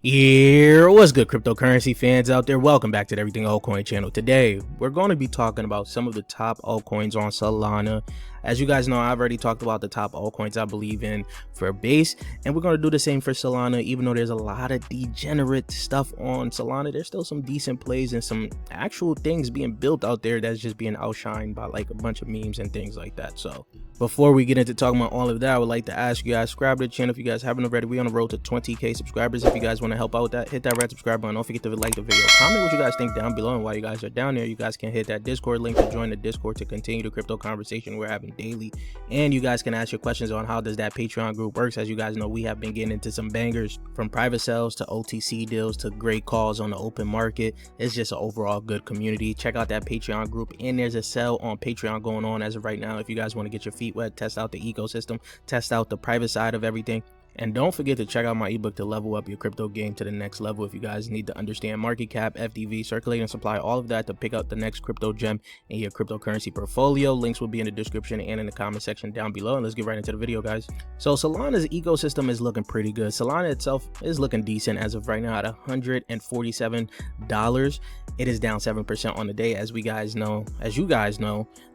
Yeah, what's good, cryptocurrency fans out there? Welcome back to the Everything Altcoin channel. Today, we're going to be talking about some of the top altcoins on Solana. As you guys know, I've already talked about the top altcoins I believe in for base, and we're going to do the same for Solana. Even though there's a lot of degenerate stuff on Solana, there's still some decent plays and some actual things being built out there that's just being outshined by like a bunch of memes and things like that. So before we get into talking about all of that, I would like to ask you guys, subscribe to the channel if you guys haven't already. We're on the road to 20k subscribers. If you guys want to help out with that, hit that red subscribe button. Don't forget to like the video, comment what you guys think down below, and while you guys are down there, you guys can hit that Discord link to join the Discord to continue the crypto conversation we're having daily. And you guys can ask your questions on how does that Patreon group works. As you guys know, we have been getting into some bangers, from private sales to OTC deals to great calls on the open market. It's just an overall good community. Check out that Patreon group, and there's a sale on Patreon going on as of right now if you guys want to get your feet wet, test out the ecosystem, test out the private side of everything. And don't forget to check out my ebook to level up your crypto game to the next level if you guys need to understand market cap, FDV, circulating supply, all of that to pick out the next crypto gem in your cryptocurrency portfolio. Links will be in the description and in the comment section down below. And let's get right into the video, guys. So Solana's ecosystem is looking pretty good. Solana itself is looking decent as of right now at $147. It is down 7% on the day. As you guys know,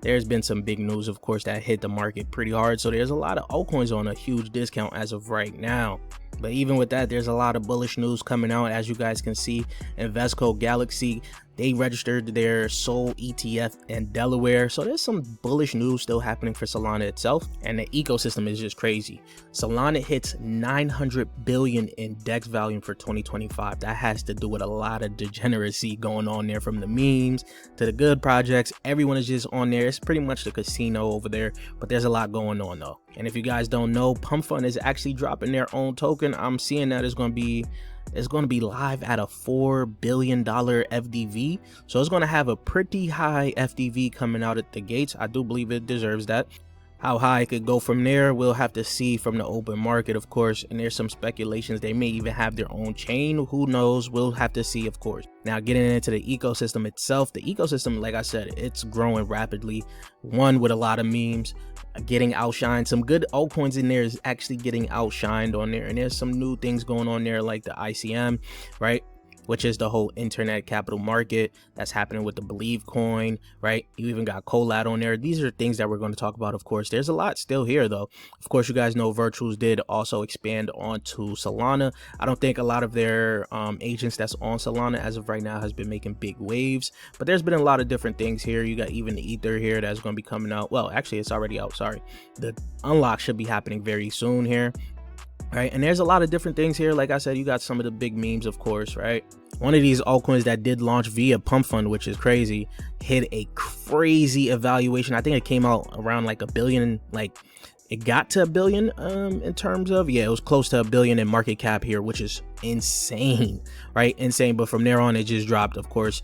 there's been some big news, of course, that hit the market pretty hard. So there's a lot of altcoins on a huge discount as of right now. But even with that, there's a lot of bullish news coming out. As you guys can see, Invesco Galaxy, they registered their Sol ETF in Delaware. So there's some bullish news still happening for Solana itself, and the ecosystem is just crazy. Solana hits 900 billion in DEX volume for 2025. That has to do with a lot of degeneracy going on there, from the memes to the good projects. Everyone is just on there. It's pretty much the casino over there, but there's a lot going on though. And if you guys don't know, pumpfun is actually dropping their own token. I'm seeing that it's going to be live at a $4 billion FDV. So it's going to have a pretty high FDV coming out at the gates. I do believe it deserves that. How high it could go from there, we'll have to see from the open market, of course. And there's some speculations they may even have their own chain. Who knows? We'll have to see, of course. Now, getting into the ecosystem itself, the ecosystem, like I said, it's growing rapidly. One with a lot of memes, getting outshined. Some good altcoins in there is actually getting outshined on there. And there's some new things going on there, like the ICM, right? Which is the whole internet capital market that's happening with the Believe coin, right? You even got Collateralize on there. These are things that we're going to talk about, of course. There's a lot still here, though. Of course, you guys know Virtuals did also expand onto Solana. I don't think a lot of their agents that's on Solana as of right now has been making big waves, but there's been a lot of different things here. You got even the Ether here that's going to be coming out. Well, actually, it's already out. Sorry. The unlock should be happening very soon here. Right, and there's a lot of different things here. Like I said, you got some of the big memes, of course, right? One of these altcoins that did launch via pumpfun, which is crazy, hit a crazy evaluation. I think it came out around like $1 billion, like it got to $1 billion in terms of, yeah, it was close to $1 billion in market cap here, which is insane, right? Insane. But from there on, it just dropped, of course.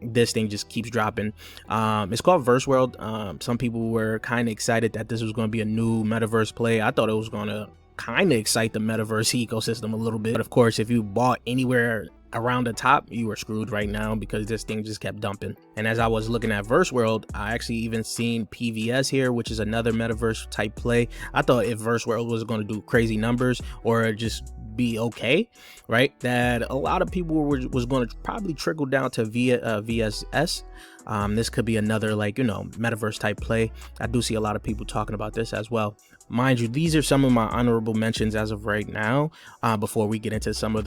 This thing just keeps dropping. It's called Verse World. Some people were kind of excited that this was going to be a new metaverse play. I thought it was going to kind of excite the metaverse ecosystem a little bit, but of course, if you bought anywhere around the top, you were screwed right now, because this thing just kept dumping. And as I was looking at Verse World, I actually even seen PVS here, which is another metaverse type play. I thought if Verse World was going to do crazy numbers or just be okay, right, that a lot of people was going to probably trickle down to VSS. This could be another, like, you know, metaverse type play. I do see a lot of people talking about this as well. Mind you, these are some of my honorable mentions as of right now, before we get into some of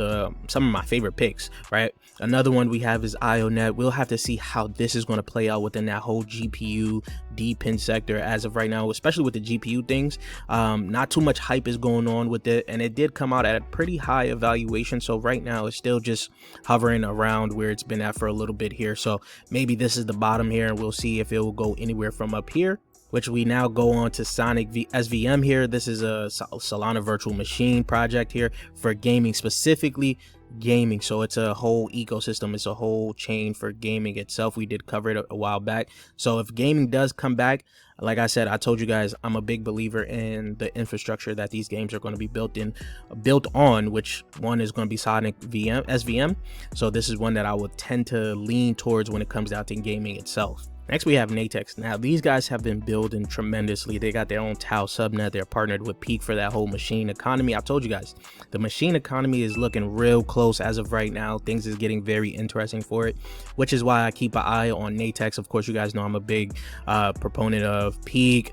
my favorite picks, right? Another one we have is IONET. We'll have to see how this is going to play out within that whole GPU DPIN sector as of right now, especially with the GPU things. Not too much hype is going on with it, and it did come out at a pretty high evaluation. So right now it's still just hovering around where it's been at for a little bit here. So maybe this is the bottom here, and we'll see if it will go anywhere from up here, which we now go on to Sonic SVM here. This is a Solana virtual machine project here for gaming, specifically gaming. So it's a whole ecosystem, it's a whole chain for gaming itself. We did cover it a while back. So if gaming does come back, like I said, I told you guys, I'm a big believer in the infrastructure that these games are going to be built on, which one is going to be Sonic SVM. So this is one that I would tend to lean towards when it comes down to gaming itself. Next, we have Natex. Now, these guys have been building tremendously. They got their own Tau subnet. They're partnered with Peak for that whole machine economy. I told you guys, the machine economy is looking real close as of right now. Things is getting very interesting for it, which is why I keep an eye on Natex. Of course, you guys know I'm a big proponent of Peak,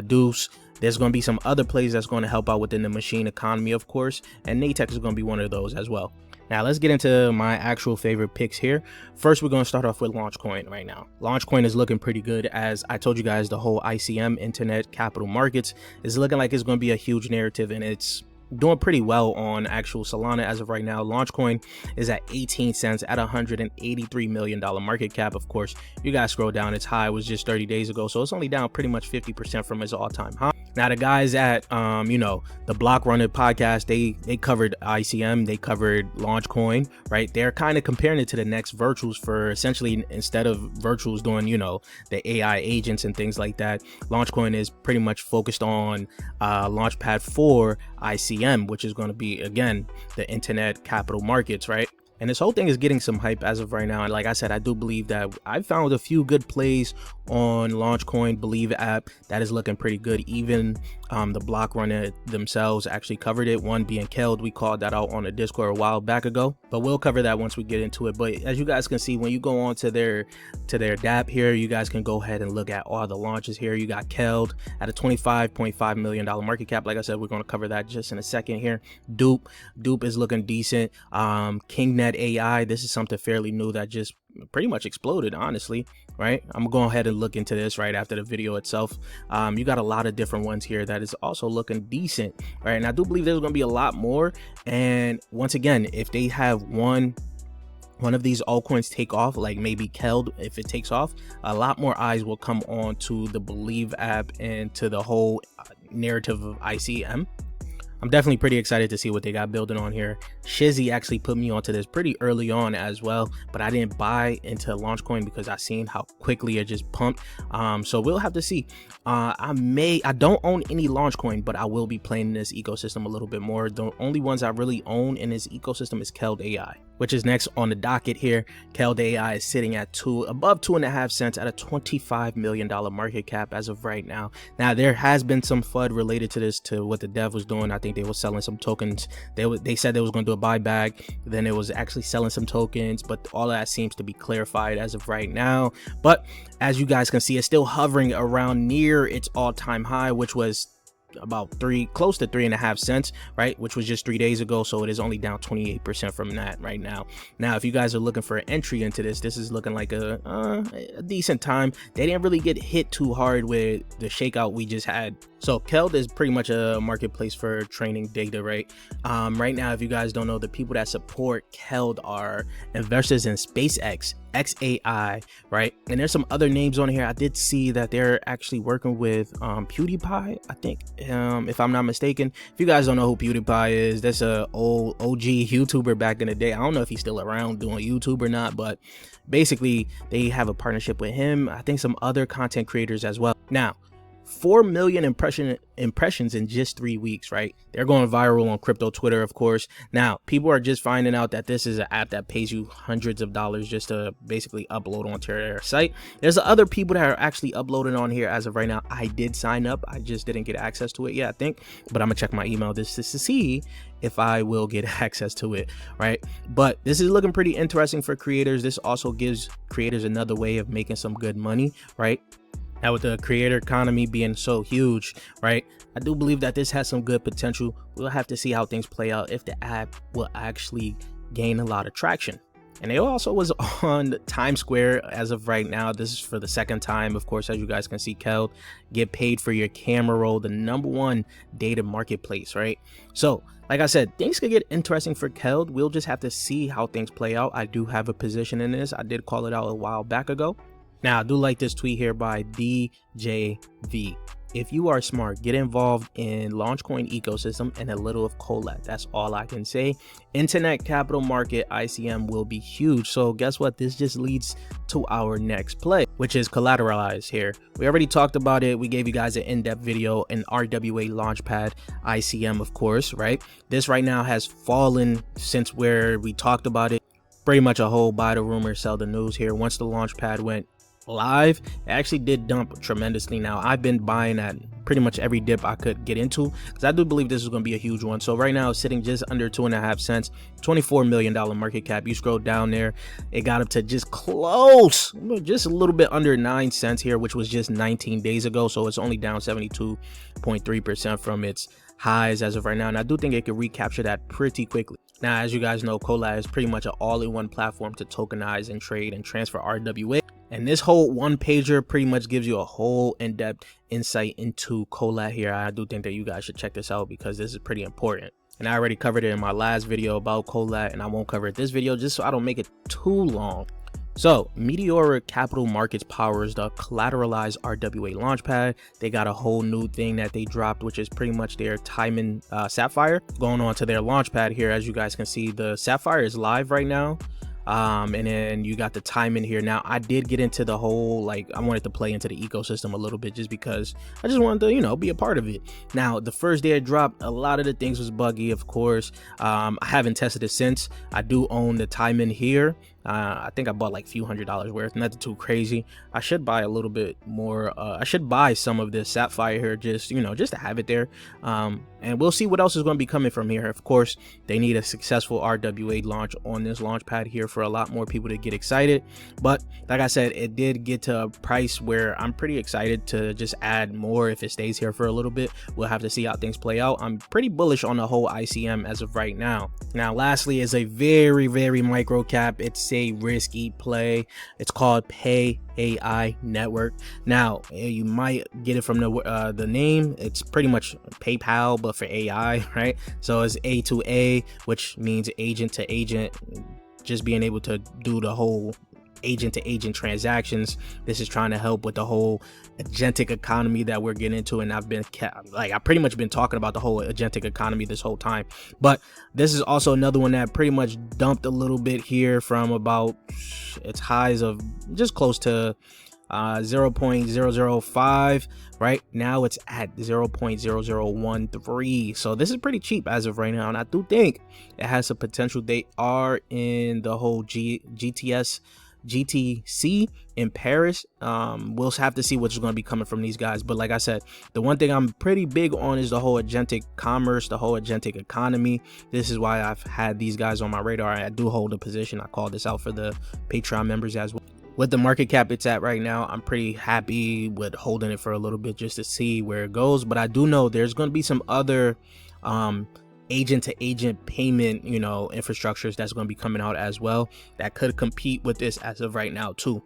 Deuce. There's going to be some other plays that's going to help out within the machine economy, of course, and Natex is going to be one of those as well. Now let's get into my actual favorite picks here. First, we're going to start off with Launchcoin right now. Launchcoin is looking pretty good. As I told you guys, the whole ICM, Internet Capital Markets, is looking like it's going to be a huge narrative, and it's doing pretty well on actual Solana as of right now. Launchcoin is at 18 cents at $183 million market cap. Of course, you guys scroll down, its high was just 30 days ago, so it's only down pretty much 50% from its all-time high. Now the guys at you know, the Block Runner podcast, they covered ICM, they covered Launchcoin, right? They're kind of comparing it to the next virtuals, for essentially instead of virtuals doing, you know, the AI agents and things like that, Launchcoin is pretty much focused on Launchpad for ICM, which is going to be, again, the internet capital markets, right? And this whole thing is getting some hype as of right now. And like I said, I do believe that I found a few good plays on Launchcoin Believe app that is looking pretty good. Even the Block Runner themselves actually covered it, one being Kel. We called that out on the Discord a while back ago, but we'll cover that once we get into it. But as you guys can see, when you go on to their DApp here, you guys can go ahead and look at all the launches here. You got Kel at a $25.5 million market cap. Like I said, we're going to cover that just in a second here. Dupe is looking decent. Kel AI, this is something fairly new that just pretty much exploded, honestly, right? I'm gonna go ahead and look into this right after the video itself. You got a lot of different ones here that is also looking decent, right? And I do believe there's gonna be a lot more. And once again, if they have one of these altcoins take off, like maybe Kel, if it takes off, a lot more eyes will come on to the Believe app and to the whole narrative of ICM. I'm definitely pretty excited to see what they got building on here. Shizzy actually put me onto this pretty early on as well, but I didn't buy into Launchcoin because I seen how quickly it just pumped. So we'll have to see. I don't own any Launchcoin, but I will be playing in this ecosystem a little bit more. The only ones I really own in this ecosystem is Kel AI, which is next on the docket here. Kel AI is sitting at above 2.5 cents at a $25 million market cap as of right now. Now there has been some FUD related to this, to what the dev was doing. I think they were selling some tokens. They said they was going to do a buyback, then it was actually selling some tokens, but all that seems to be clarified as of right now. But as you guys can see, it's still hovering around near its all-time high, which was about close to 3.5 cents, right, which was just 3 days ago. So it is only down 28% from that right now. Now if you guys are looking for an entry into this is looking like a decent time. They didn't really get hit too hard with the shakeout we just had. So Kel is pretty much a marketplace for training data, right? Right now, if you guys don't know, the people that support Kel are investors in SpaceX, XAI, right? And there's some other names on here. I did see that they're actually working with PewDiePie, I think, if I'm not mistaken. If you guys don't know who PewDiePie is, that's a old OG YouTuber back in the day. I don't know if he's still around doing YouTube or not, but basically they have a partnership with him. I think some other content creators as well. Now 4 million impressions in just 3 weeks, right? They're going viral on crypto Twitter, of course. Now people are just finding out that this is an app that pays you hundreds of dollars just to basically upload onto their site. There's other people that are actually uploading on here as of right now. I did sign up, I just didn't get access to it yet, I think, but I'm gonna check my email this to see if I will get access to it, right? But this is looking pretty interesting for creators. This also gives creators another way of making some good money, right? Now with the creator economy being so huge, right, I do believe that this has some good potential. We'll have to see how things play out, if the app will actually gain a lot of traction. And it also was on Times Square as of right now. This is for the second time, of course. As you guys can see, Kel, get paid for your camera roll, the #1 data marketplace, right? So like I said, things could get interesting for Kel. We'll just have to see how things play out. I do have a position in this. I did call it out a while back ago. Now, I do like this tweet here by DJV. If you are smart, get involved in Launchcoin ecosystem and a little of Collat. That's all I can say. Internet capital market ICM will be huge. So guess what? This just leads to our next play, which is Collateralize here. We already talked about it. We gave you guys an in-depth video in RWA Launchpad ICM, of course, right? This right now has fallen since where we talked about it. Pretty much a whole buy the rumor, sell the news here. Once the Launchpad went live, it actually did dump tremendously. Now I've been buying at pretty much every dip I could get into, because I do believe this is going to be a huge one. So right now it's sitting just under 2.5 cents, $24 million market cap. You scroll down there, it got up to just close, just a little bit under 9 cents here, which was just 19 days ago. So it's only down 72.3% from its highs as of right now, and I do think it could recapture that pretty quickly. Now, as you guys know, Collateralize is pretty much an all-in-one platform to tokenize and trade and transfer RWA. And this whole one pager pretty much gives you a whole in-depth insight into Collateralize here. I do think that you guys should check this out because this is pretty important. And I already covered it in my last video about Collateralize, and I won't cover it this video just so I don't make it too long. So Meteora Capital Markets powers the Collateralize RWA Launchpad. They got a whole new thing that they dropped, which is pretty much their timing Sapphire. Going on to their Launchpad here, as you guys can see, the Sapphire is live right now. And then you got the timing here. Now I did get into the whole, like, I wanted to play into the ecosystem a little bit just because I just wanted to, you know, be a part of it. Now the first day it dropped, a lot of the things was buggy, of course. I haven't tested it since. I do own the timing here. I think I bought like a few $100s worth, nothing too crazy. I should buy a little bit more. I should buy some of this Sapphire here, just, you know, just to have it there. And we'll see what else is going to be coming from here. Of course, they need a successful RWA launch on this Launchpad here for a lot more people to get excited. But like I said, it did get to a price where I'm pretty excited to just add more if it stays here for a little bit. We'll have to see how things play out. I'm pretty bullish on the whole ICM as of right now. Now, lastly, is a very, very micro cap. It's a risky play. It's called PayAI Network. Now you might get it from the name. It's pretty much PayPal but for AI, right? So it's A to A, which means agent to agent, just being able to do the whole agent to agent transactions. This is trying to help with the whole agentic economy that we're getting into, and I've pretty much been talking about the whole agentic economy this whole time. But this is also another one that pretty much dumped a little bit here from about its highs of just close to 0.005. right now it's at 0.0013. so this is pretty cheap as of right now, and I do think it has some potential. They are in the whole GTC in Paris. We'll have to see what's going to be coming from these guys, but like I said, the one thing I'm pretty big on is the whole agentic commerce, the whole agentic economy. This is why I've had these guys on my radar. I do hold a position. I call this out for the Patreon members as well. With the market cap it's at right now, I'm pretty happy with holding it for a little bit just to see where it goes. But I do know there's going to be some other agent to agent payment, you know, infrastructures that's going to be coming out as well that could compete with this as of right now too.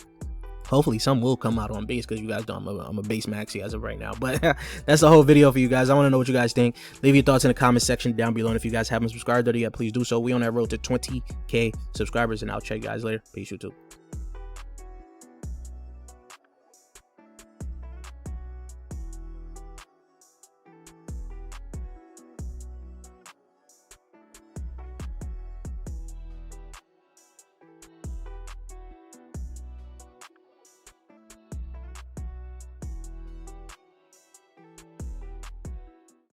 Hopefully some will come out on base, because you guys know I'm a base maxi as of right now. But that's the whole video for you guys. I want to know what you guys think. Leave your thoughts in the comment section down below, and if you guys haven't subscribed already yet, please do so. We on that road to 20K subscribers, and I'll check you guys later. Peace, YouTube.